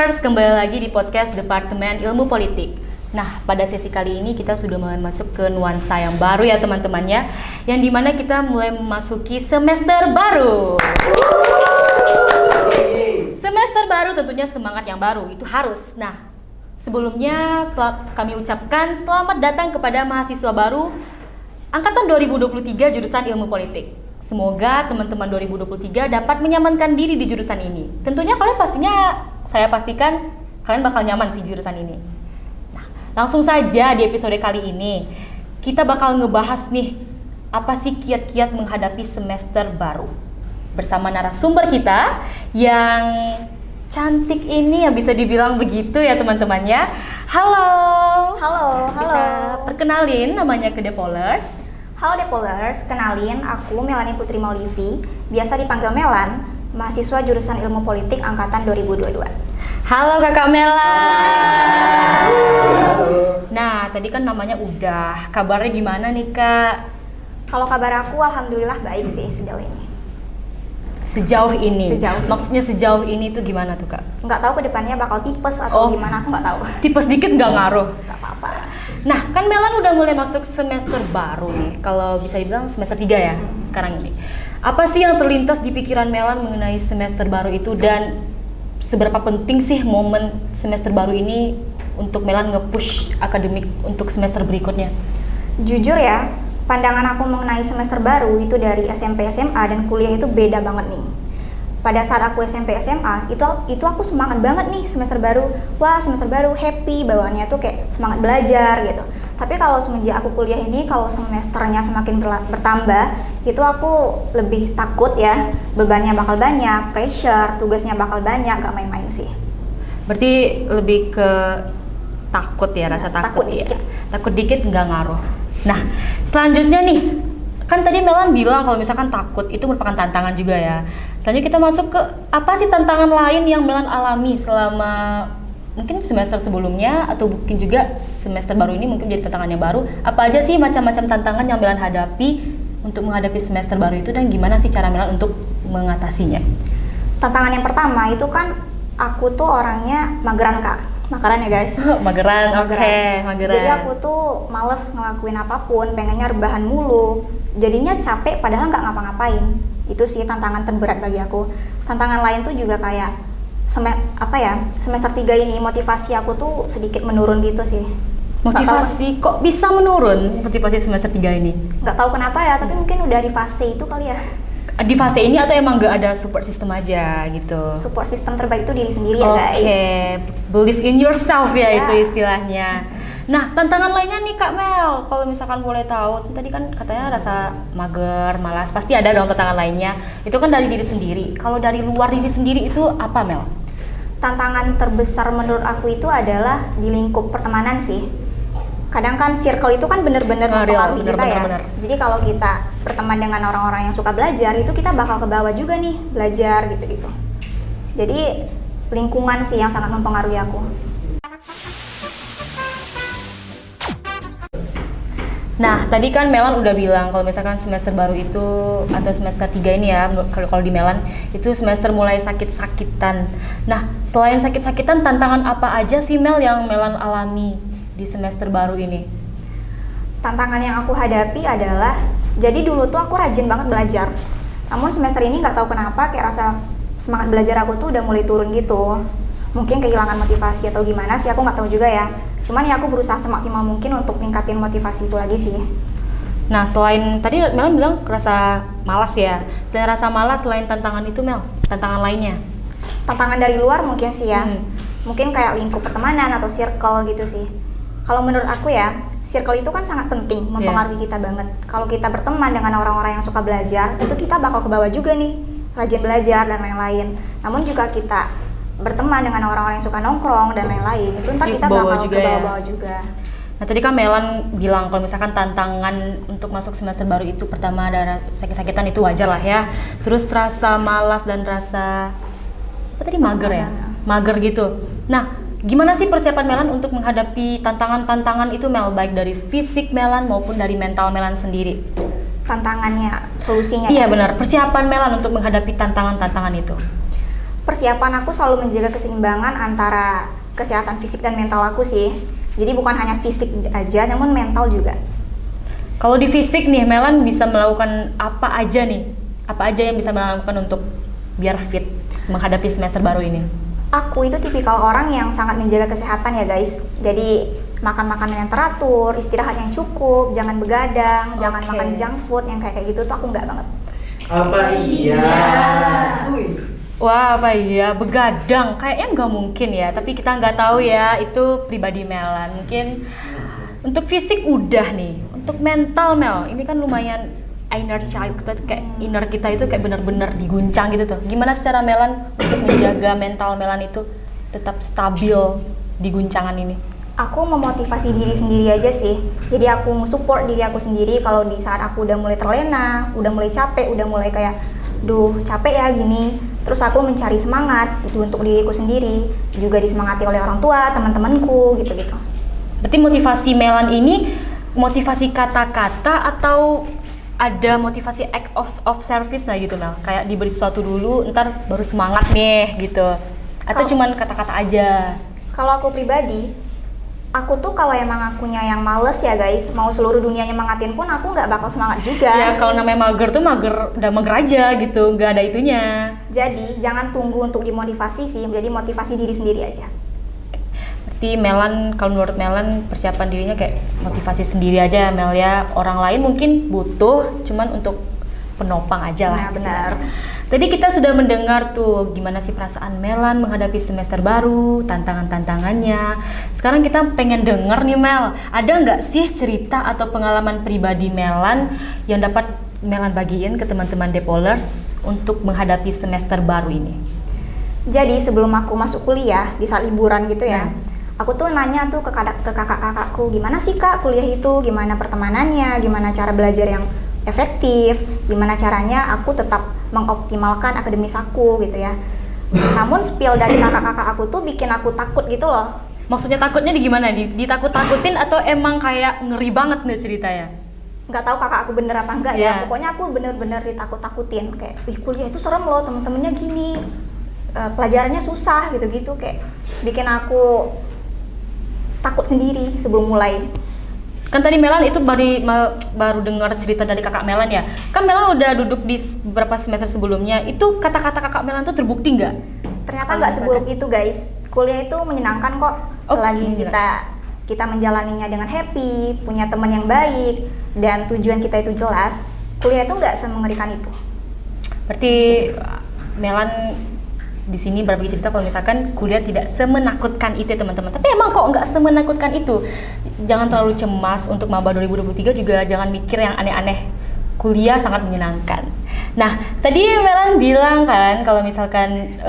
Popers, kembali lagi di podcast Departemen Ilmu Politik. Nah, pada sesi kali ini kita sudah mulai masuk ke nuansa yang baru ya teman-teman ya, yang dimana kita mulai memasuki semester baru. Semester baru tentunya semangat yang baru, itu harus. Nah, sebelumnya kami ucapkan selamat datang kepada mahasiswa baru Angkatan 2023 jurusan Ilmu Politik. Semoga teman-teman 2023 dapat menyamankan diri di jurusan ini. Tentunya saya pastikan kalian bakal nyaman sih jurusan ini. Nah, langsung saja di episode kali ini kita bakal ngebahas nih apa sih kiat-kiat menghadapi semester baru. Bersama narasumber kita yang cantik ini, yang bisa dibilang begitu ya teman-teman ya. Halo. Bisa perkenalin namanya ke Depolers. Halo Depolers, kenalin aku Melanie Putri Maulivi, biasa dipanggil Melan, mahasiswa jurusan Ilmu Politik angkatan 2022. Halo Kakak Melan. Nah, tadi kan namanya udah. Kabarnya gimana nih Kak? Kalau kabar aku alhamdulillah baik sih sejauh ini. Sejauh ini? Sejauh ini. Maksudnya sejauh ini tuh gimana tuh Kak? Nggak tahu ke depannya bakal tipes atau gimana, aku nggak tahu. Tipes dikit nggak ngaruh? Nggak apa-apa. Nah, kan Melan udah mulai masuk semester baru nih. Kalau bisa dibilang semester 3 ya sekarang ini. Apa sih yang terlintas di pikiran Melan mengenai semester baru itu, dan seberapa penting sih momen semester baru ini untuk Melan nge-push akademik untuk semester berikutnya? Jujur ya, pandangan aku mengenai semester baru itu dari SMP SMA dan kuliah itu beda banget nih. Pada saat aku SMP SMA itu aku semangat banget nih semester baru. Wah, semester baru, happy, bawaannya tuh kayak semangat belajar gitu. Tapi kalau semenjak aku kuliah ini, kalau semesternya semakin bertambah, itu aku lebih takut ya, bebannya bakal banyak, pressure, tugasnya bakal banyak, gak main-main sih. Berarti lebih ke takut ya, rasa takut ya. Dikit. Takut dikit nggak ngaruh. Nah, selanjutnya nih, kan tadi Melan bilang kalau misalkan takut itu merupakan tantangan juga ya. Selanjutnya kita masuk ke apa sih tantangan lain yang Melan alami selama mungkin semester sebelumnya atau mungkin juga semester baru ini mungkin jadi tantangan yang baru. Apa aja sih macam-macam tantangan yang Melan hadapi untuk menghadapi semester baru itu, dan gimana sih cara Melan untuk mengatasinya? Tantangan yang pertama itu kan aku tuh orangnya mageran Kak. Mageran ya guys. Mageran. Mageran. Jadi aku tuh males ngelakuin apapun, pengennya rebahan mulu. Jadinya capek padahal nggak ngapa-ngapain. Itu sih tantangan terberat bagi aku. Tantangan lain tuh juga kayak semester 3 ini motivasi aku tuh sedikit menurun gitu sih. Motivasi kok bisa menurun motivasi semester 3 ini? Nggak tahu kenapa ya, tapi mungkin udah di fase itu kali ya. Di fase ini atau emang nggak ada support system aja gitu? Support system terbaik itu diri sendiri ya guys. Oke, believe in yourself ya, Ya. itu istilahnya. Nah, tantangan lainnya nih Kak Mel, kalau misalkan boleh tahu, tadi kan katanya rasa mager, malas, pasti ada dong tantangan lainnya. Itu kan dari diri sendiri. Kalau dari luar diri sendiri itu apa Mel? Tantangan terbesar menurut aku itu adalah di lingkup pertemanan sih. Kadang kan circle itu kan bener-bener mempengaruhi kita ya. Jadi kalau kita berteman dengan orang-orang yang suka belajar, itu kita bakal ke bawah juga nih belajar gitu-gitu. Jadi lingkungan sih yang sangat mempengaruhi aku. Nah, tadi kan Melan udah bilang kalau misalkan semester baru itu atau semester 3 ini ya, kalau di Melan itu semester mulai sakit-sakitan. Nah, selain sakit-sakitan, tantangan apa aja sih Mel yang Melan alami di semester baru ini? Tantangan yang aku hadapi adalah, jadi dulu tuh aku rajin banget belajar. Namun semester ini nggak tahu kenapa kayak rasa semangat belajar aku tuh udah mulai turun gitu. Mungkin kehilangan motivasi atau gimana sih, aku nggak tahu juga ya. Cuman ya aku berusaha semaksimal mungkin untuk ningkatin motivasi itu lagi sih. Nah, selain tadi Melan bilang rasa malas ya. Selain rasa malas, selain tantangan itu Mel, tantangan lainnya? Tantangan dari luar mungkin sih ya. Mungkin kayak lingkup pertemanan atau circle gitu sih. Kalau menurut aku ya, circle itu kan sangat penting, mempengaruhi kita banget. Kalau kita berteman dengan orang-orang yang suka belajar, itu kita bakal ke bawah juga nih, rajin belajar dan lain-lain. Namun juga kita berteman dengan orang-orang yang suka nongkrong dan lain-lain, itu ntar kita bakal ke bawah-bawah juga. Nah, tadi kan Melan bilang kalau misalkan tantangan untuk masuk semester baru itu pertama ada sakit-sakitan, itu wajar lah ya. Terus rasa malas dan rasa apa tadi, mager ya? Mager gitu. Nah, gimana sih persiapan Melan untuk menghadapi tantangan-tantangan itu Mel, baik dari fisik Melan maupun dari mental Melan sendiri? Tantangannya, solusinya. Iya benar, persiapan Melan untuk menghadapi tantangan-tantangan itu. Persiapan aku selalu menjaga keseimbangan antara kesehatan fisik dan mental aku sih. Jadi bukan hanya fisik aja, namun mental juga. Kalau di fisik nih, Melan bisa melakukan apa aja nih? Apa aja yang bisa melakukan untuk biar fit menghadapi semester baru ini? Aku itu tipikal orang yang sangat menjaga kesehatan ya guys. Jadi makan makanan yang teratur, istirahat yang cukup, jangan begadang, jangan Oke. makan junk food yang kayak gitu tuh aku nggak banget. Apa iya? Wah, apa iya? Begadang? Kayaknya nggak mungkin ya, tapi kita nggak tahu ya, itu pribadi Melan. Mungkin untuk fisik udah nih, untuk mental Mel, ini kan lumayan inner child kita tuh kayak inner kita itu kayak benar-benar diguncang gitu tuh. Gimana secara Melan untuk menjaga mental Melan itu tetap stabil di guncangan ini? Aku memotivasi diri sendiri aja sih. Jadi aku support diri aku sendiri kalau di saat aku udah mulai terlena, udah mulai capek, udah mulai kayak duh capek ya gini. Terus aku mencari semangat untuk diriku sendiri, juga disemangati oleh orang tua, teman-temanku gitu-gitu. Berarti motivasi Melan ini motivasi kata-kata atau ada motivasi act of service lah gitu Mel? Kayak diberi sesuatu dulu, ntar baru semangat nih gitu. Atau cuman kata-kata aja? Kalau aku pribadi, aku tuh kalau emang akunya yang males ya guys, mau seluruh dunia nyemangatin pun aku nggak bakal semangat juga. Ya kalau namanya mager tuh mager, udah mager aja gitu, nggak ada itunya. Jadi jangan tunggu untuk dimotivasi sih, jadi motivasi diri sendiri aja. Berarti Melan, kalau menurut Melan persiapan dirinya kayak motivasi sendiri aja Mel ya. Orang lain mungkin butuh, cuman untuk penopang aja lah. Nah, benar. Tadi kita sudah mendengar tuh gimana sih perasaan Melan menghadapi semester baru, tantangan-tantangannya. Sekarang kita pengen denger nih Mel, ada nggak sih cerita atau pengalaman pribadi Melan yang dapat Melan bagiin ke teman-teman Depolers untuk menghadapi semester baru ini? Jadi sebelum aku masuk kuliah, di saat liburan gitu ya, aku tuh nanya tuh ke kakak-kakakku, gimana sih kak kuliah itu, gimana pertemanannya, gimana cara belajar yang efektif, gimana caranya aku tetap mengoptimalkan akademis aku gitu ya. Namun spill dari kakak-kakak aku tuh bikin aku takut gitu loh. Maksudnya takutnya di gimana? Ditakut-takutin atau emang kayak ngeri banget nih ceritanya? Nggak tahu kakak aku bener apa enggak Yeah. ya, pokoknya aku bener-bener ditakut-takutin. Kayak, wih kuliah itu serem loh, temen-temennya gini, pelajarannya susah gitu-gitu. Kayak bikin aku takut sendiri sebelum mulai. Kan tadi Melan itu baru dengar cerita dari kakak Melan ya. Kan Melan udah duduk di beberapa semester sebelumnya. Itu kata-kata kakak Melan tuh terbukti nggak? Ternyata nggak seburuk itu guys. Kuliah itu menyenangkan kok selagi kita menjalaninya dengan happy, punya teman yang baik, dan tujuan kita itu jelas. Kuliah itu nggak semengerikan itu. Berarti Melan di sini berbagi cerita kalau misalkan kuliah tidak semenakutkan itu ya teman-teman. Tapi emang kok nggak semenakutkan itu. Jangan terlalu cemas untuk maba 2023, juga jangan mikir yang aneh-aneh. Kuliah sangat menyenangkan. Nah, tadi Melan bilang kan kalau misalkan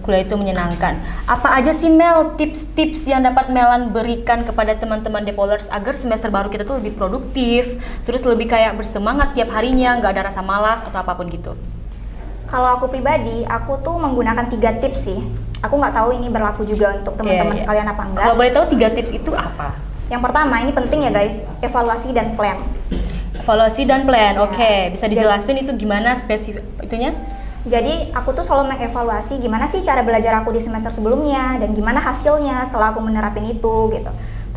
kuliah itu menyenangkan. Apa aja sih Mel tips-tips yang dapat Melan berikan kepada teman-teman Depolers agar semester baru kita tuh lebih produktif, terus lebih kayak bersemangat tiap harinya, nggak ada rasa malas atau apapun gitu? Kalau aku pribadi, aku tuh menggunakan 3 tips sih. Aku nggak tahu ini berlaku juga untuk teman-teman Iya. sekalian apa enggak. Kalau boleh tahu 3 tips itu apa? Yang pertama, ini penting ya guys, evaluasi dan plan. Evaluasi dan plan, Ya. oke. Bisa dijelasin itu gimana spesifik itunya? Jadi aku tuh selalu mengevaluasi gimana sih cara belajar aku di semester sebelumnya dan gimana hasilnya setelah aku menerapin itu gitu.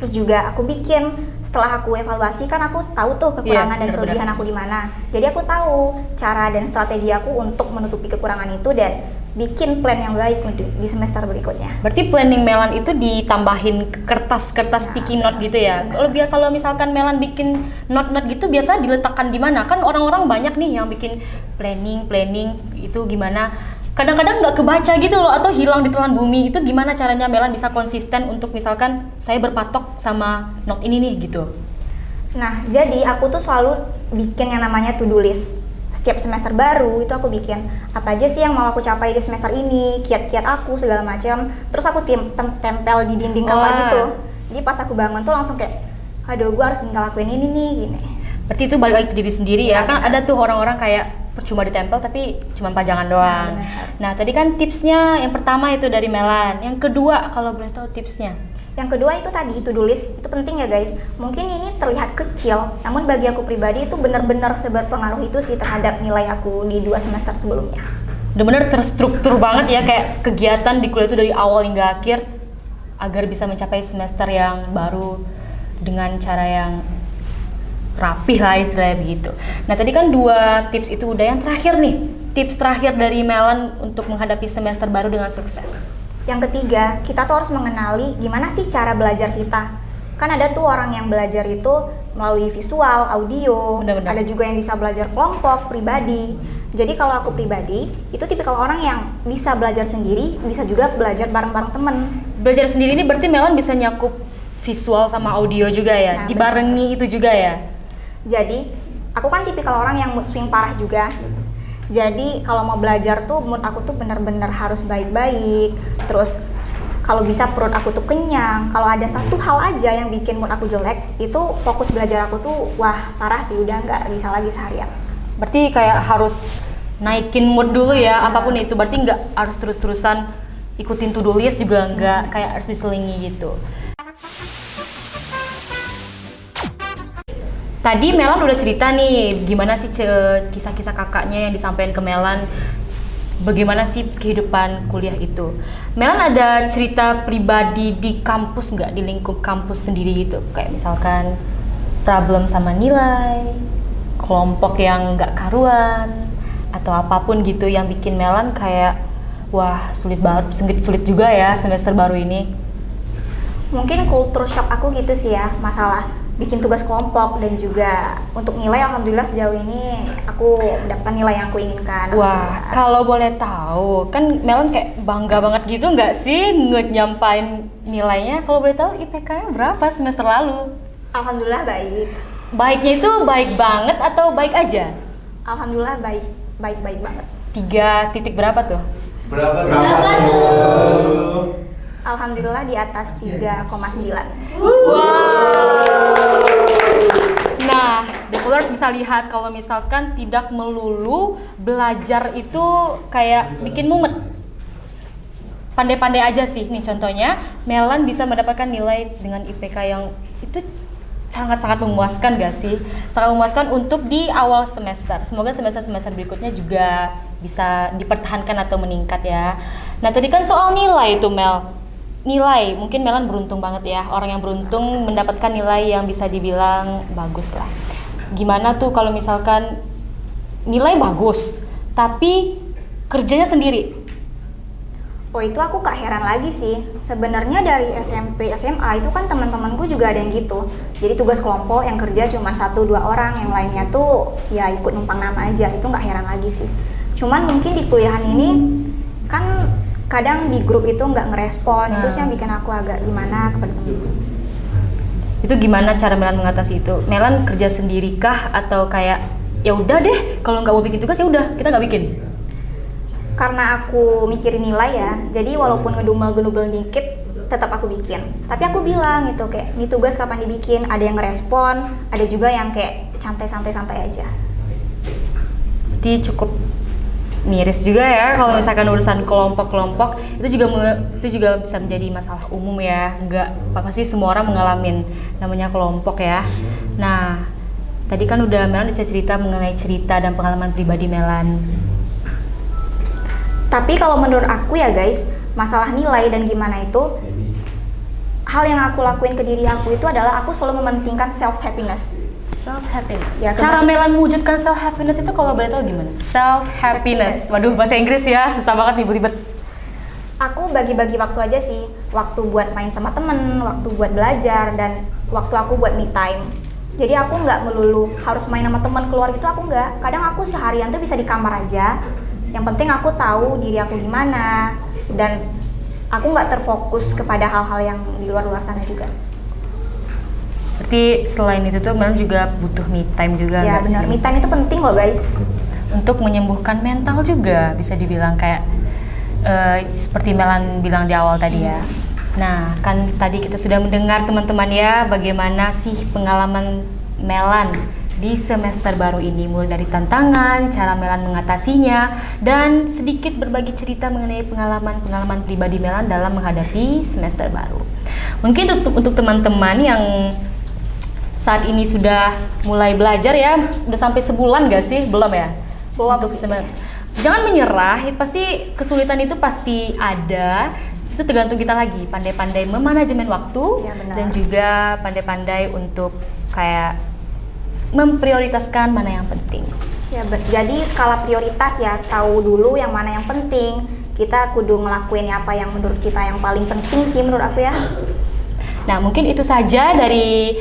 Terus juga aku bikin, setelah aku evaluasi kan aku tahu tuh kekurangan dan benar-benar. kelebihan aku di mana. Jadi aku tahu cara dan strategi aku untuk menutupi kekurangan itu dan bikin plan yang baik di semester berikutnya. Berarti planning Melan itu ditambahin kertas-kertas sticky note gitu ya. Kalau misalkan Melan bikin note-note gitu biasa diletakkan di mana? Kan orang-orang banyak nih yang bikin planning itu gimana? Kadang-kadang nggak kebaca gitu loh atau hilang di telan bumi. Itu gimana caranya Melan bisa konsisten untuk misalkan saya berpatok sama note ini nih gitu? Nah, jadi aku tuh selalu bikin yang namanya to-do list. Setiap semester baru itu aku bikin apa aja sih yang mau aku capai di semester ini, kiat-kiat aku segala macam. Terus aku tempel di dinding kamar Wah. gitu. Jadi pas aku bangun tuh langsung kayak, aduh gue harus ngelakuin ini nih gini. Berarti itu balik lagi ke diri sendiri ya. Ya, Kan benar. ada tuh orang-orang kayak percuma ditempel tapi cuma pajangan doang. benar. Nah, tadi kan tipsnya yang pertama itu dari Melan. Yang kedua kalau boleh tahu tipsnya? Yang kedua itu tadi to-do list, itu penting ya guys. Mungkin ini terlihat kecil, namun bagi aku pribadi itu benar-benar seberpengaruh itu sih terhadap nilai aku di 2 semester sebelumnya. benar-benar terstruktur banget ya, kayak kegiatan di kuliah itu dari awal hingga akhir agar bisa mencapai semester yang baru dengan cara yang rapih lah istilahnya begitu. Nah tadi kan 2 tips itu udah, yang terakhir nih, tips terakhir dari Melan untuk menghadapi semester baru dengan sukses. Yang ketiga, kita tuh harus mengenali gimana sih cara belajar kita. Kan ada tuh orang yang belajar itu melalui visual, audio, Benar-benar. ada juga yang bisa belajar kelompok, pribadi. Jadi kalau aku pribadi, itu tipikal orang yang bisa belajar sendiri, bisa juga belajar bareng-bareng temen. Belajar sendiri ini berarti Melan bisa nyakup visual sama audio juga ya, Nah, dibarengi itu juga ya. Jadi, aku kan tipikal orang yang mood swing parah juga. Jadi, kalau mau belajar tuh mood aku tuh benar-benar harus baik-baik. Terus, kalau bisa perut aku tuh kenyang. Kalau ada satu hal aja yang bikin mood aku jelek, itu fokus belajar aku tuh wah parah sih, udah nggak bisa lagi seharian. Berarti kayak harus naikin mood dulu ya, apapun itu. Berarti nggak harus terus-terusan ikutin to-do list juga nggak, kayak harus diselingi gitu. Tadi Melan udah cerita nih, gimana sih kisah-kisah kakaknya yang disampaikan ke Melan, bagaimana sih kehidupan kuliah itu. Melan ada cerita pribadi di kampus nggak, di lingkup kampus sendiri gitu? Kayak misalkan problem sama nilai, kelompok yang nggak karuan, atau apapun gitu yang bikin Melan kayak, wah sulit juga ya semester baru ini. Mungkin culture shock aku gitu sih ya, masalah bikin tugas kelompok dan juga untuk nilai alhamdulillah sejauh ini aku mendapatkan nilai yang aku inginkan. Wah, kalau boleh tahu, kan Melan kayak bangga banget gitu nggak sih nyampain nilainya? Kalau boleh tahu IPK-nya berapa semester lalu? Alhamdulillah baik. Baiknya itu baik banget atau baik aja? Alhamdulillah baik banget. 3 titik berapa tuh? Berapa tuh? Alhamdulillah di atas 3,9. Nah, The Followers bisa lihat kalau misalkan tidak melulu belajar itu kayak bikin mumet. Pandai-pandai aja sih. Nih contohnya, Melan bisa mendapatkan nilai dengan IPK yang itu sangat-sangat memuaskan gak sih? Sangat memuaskan untuk di awal semester. Semoga semester-semester berikutnya juga bisa dipertahankan atau meningkat ya. Nah tadi kan soal nilai itu Mel. Nilai, mungkin Melan beruntung banget ya, orang yang beruntung mendapatkan nilai yang bisa dibilang bagus lah. Gimana tuh kalau misalkan nilai bagus, tapi kerjanya sendiri? Oh itu aku gak heran lagi sih. Sebenarnya dari SMP, SMA itu kan teman-temanku juga ada yang gitu. Jadi tugas kelompok yang kerja cuma 1-2 orang, yang lainnya tuh ya ikut numpang nama aja. Itu gak heran lagi sih. Cuman mungkin di kuliahan ini kan kadang di grup itu nggak ngerespon, itu sih yang bikin aku agak gimana kepada temen. Itu gimana cara Melan mengatasi itu? Melan kerja sendiri kah atau kayak ya udah deh kalau nggak mau bikin tugas ya udah kita nggak bikin? Karena aku mikirin nilai ya, jadi walaupun ngedumel-gedumel dikit tetap aku bikin. Tapi aku bilang gitu kayak ini tugas kapan dibikin, ada yang ngerespon, ada juga yang kayak santai aja. Jadi cukup miris juga ya kalau misalkan urusan kelompok-kelompok itu juga bisa menjadi masalah umum ya, nggak pasti semua orang mengalami namanya kelompok ya. Nah tadi kan udah Melan cerita mengenai cerita dan pengalaman pribadi Melan. Tapi kalau menurut aku ya guys, masalah nilai dan gimana itu, hal yang aku lakuin ke diri aku itu adalah aku selalu mementingkan self happiness. Self happiness. Ya, cara Melan mewujudkan self happiness itu kalau boleh tahu gimana? Self happiness. Waduh bahasa Inggris ya, susah banget ribet-ribet. Aku bagi-bagi waktu aja sih, waktu buat main sama temen, waktu buat belajar, dan waktu aku buat me time. Jadi aku nggak melulu harus main sama temen, keluar itu aku nggak. Kadang aku seharian tuh bisa di kamar aja. Yang penting aku tahu diri aku gimana, dan aku nggak terfokus kepada hal-hal yang di luar sana juga. Berarti selain itu tuh Melan juga butuh me time juga Ya nggak benar, sih? me time itu penting loh guys. Untuk menyembuhkan mental juga bisa dibilang kayak seperti Melan bilang di awal tadi ya. Nah kan tadi kita sudah mendengar teman-teman ya bagaimana sih pengalaman Melan di semester baru ini, mulai dari tantangan, cara Melan mengatasinya, dan sedikit berbagi cerita mengenai pengalaman pribadi Melan dalam menghadapi semester baru. Mungkin untuk teman-teman yang saat ini sudah mulai belajar ya, udah sampai sebulan gak sih? Belum ya? Belum. jangan menyerah, pasti kesulitan itu pasti ada. Itu tergantung kita lagi, pandai-pandai memanajemen waktu, Iya, benar. dan juga pandai-pandai untuk kayak memprioritaskan mana yang penting. Ya, jadi skala prioritas ya, tahu dulu yang mana yang penting. Kita kudu ngelakuin apa yang menurut kita yang paling penting sih menurut aku ya. Nah, mungkin itu saja dari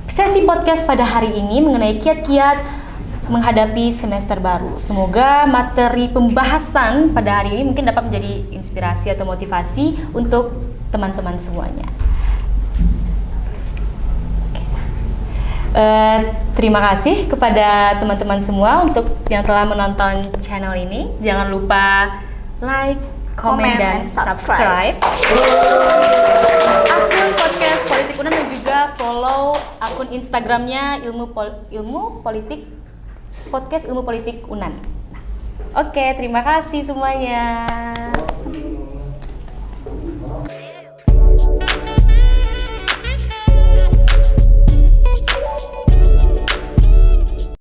sesi podcast pada hari ini mengenai kiat-kiat menghadapi semester baru. Semoga materi pembahasan pada hari ini mungkin dapat menjadi inspirasi atau motivasi untuk teman-teman semuanya. Terima kasih kepada teman-teman semua untuk yang telah menonton channel ini. Jangan lupa like, komen, dan subscribe akun podcast Politik Unan dan juga follow akun Instagramnya ilmu politik podcast ilmu politik Unan. Oke, terima kasih semuanya.